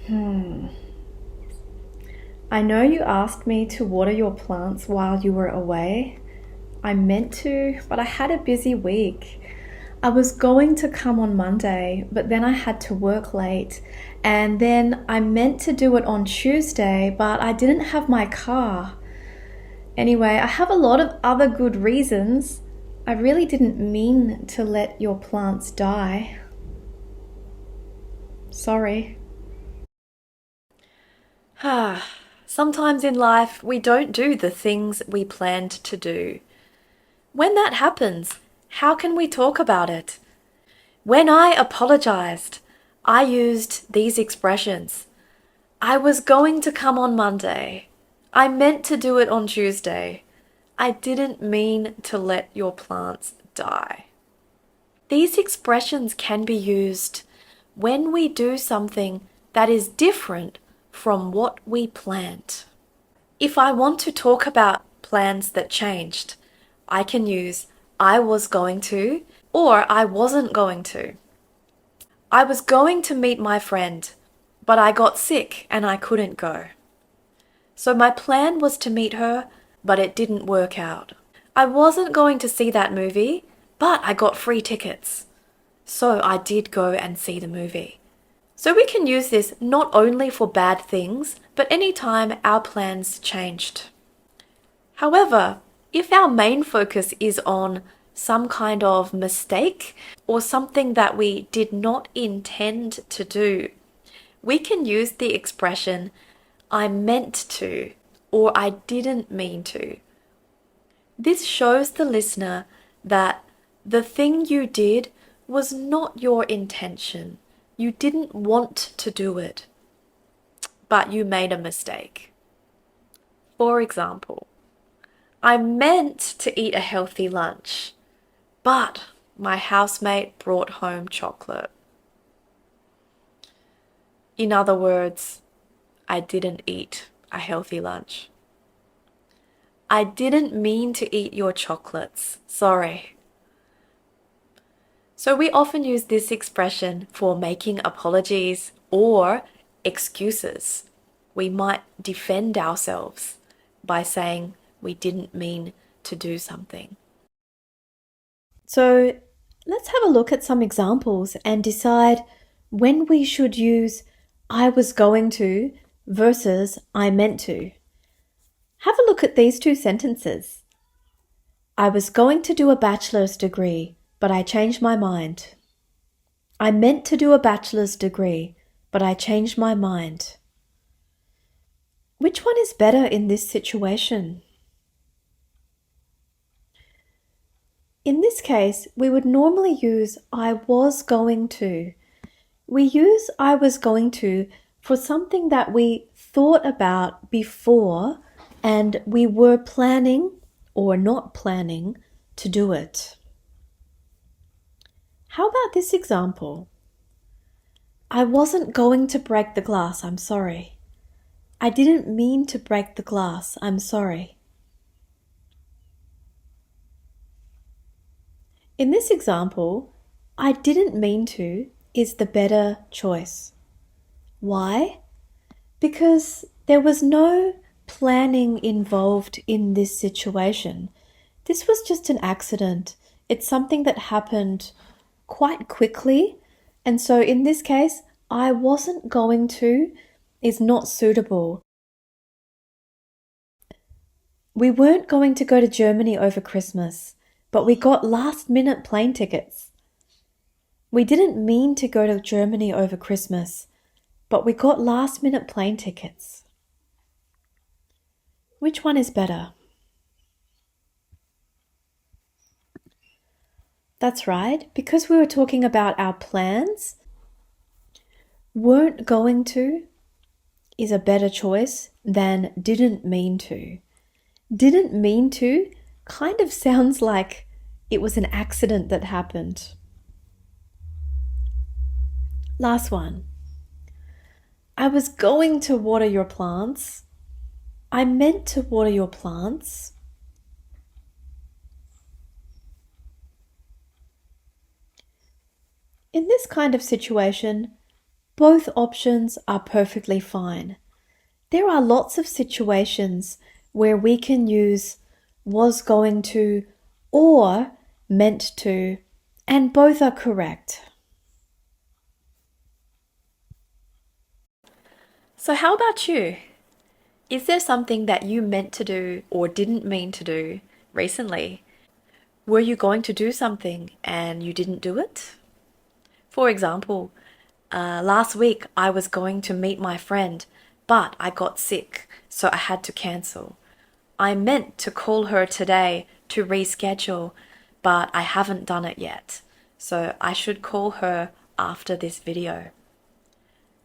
I know you asked me to water your plants while you were away. I meant to, but I had a busy week. I was going to come on Monday, but then I had to work late. And then I meant to do it on Tuesday, but I didn't have my car. Anyway, I have a lot of other good reasons. I really didn't mean to let your plants die. Sorry. Sometimes in life we don't do the things we planned to do. When that happens, how can we talk about it? When I apologized, I used these expressions. I was going to come on Monday. I meant to do it on Tuesday. I didn't mean to let your plants die. These expressions can be used when we do something that is different from what we planned. If I want to talk about plans that changed, I can use I was going to or I wasn't going to. I was going to meet my friend, but I got sick and I couldn't go. So my plan was to meet her, but it didn't work out. I wasn't going to see that movie, but I got free tickets. So I did go and see the movie. So we can use this not only for bad things, but anytime our plans changed. However, if our main focus is on some kind of mistake or something that we did not intend to do, we can use the expression I meant to or I didn't mean to. This shows the listener that the thing you did was not your intention. You didn't want to do it, but you made a mistake. For example, I meant to eat a healthy lunch, but my housemate brought home chocolate. In other words, I didn't eat a healthy lunch. I didn't mean to eat your chocolates. Sorry. So we often use this expression for making apologies or excuses. We might defend ourselves by saying we didn't mean to do something. So let's have a look at some examples and decide when we should use I was going to versus I meant to. Have a look at these two sentences. I was going to do a bachelor's degree, but I changed my mind. I meant to do a bachelor's degree, but I changed my mind. Which one is better in this situation? In this case, we would normally use I was going to. We use I was going to for something that we thought about before and we were planning or not planning to do it. How about this example? I wasn't going to break the glass, I'm sorry. I didn't mean to break the glass, I'm sorry. In this example, I didn't mean to is the better choice. Why? Because there was no planning involved in this situation. This was just an accident. It's something that happened quite quickly. And so in this case, I wasn't going to is not suitable. We weren't going to go to Germany over Christmas, but we got last-minute plane tickets. We didn't mean to go to Germany over Christmas, but we got last-minute plane tickets. Which one is better? That's right, because we were talking about our plans, weren't going to is a better choice than didn't mean to. Didn't mean to kind of sounds like it was an accident that happened. Last one. I was going to water your plants. I meant to water your plants. In this kind of situation, Both options are perfectly fine. There are lots of situations where we can use was going to or meant to, and both are correct. So how about you? Is there something that you meant to do or didn't mean to do recently? Were you going to do something and you didn't do it? For example, last week I was going to meet my friend, but I got sick, so I had to cancel. I meant to call her today to reschedule, but I haven't done it yet, so I should call her after this video.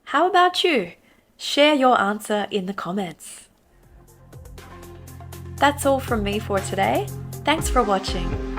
How about you? Share your answer in the comments. That's all from me for today. Thanks for watching.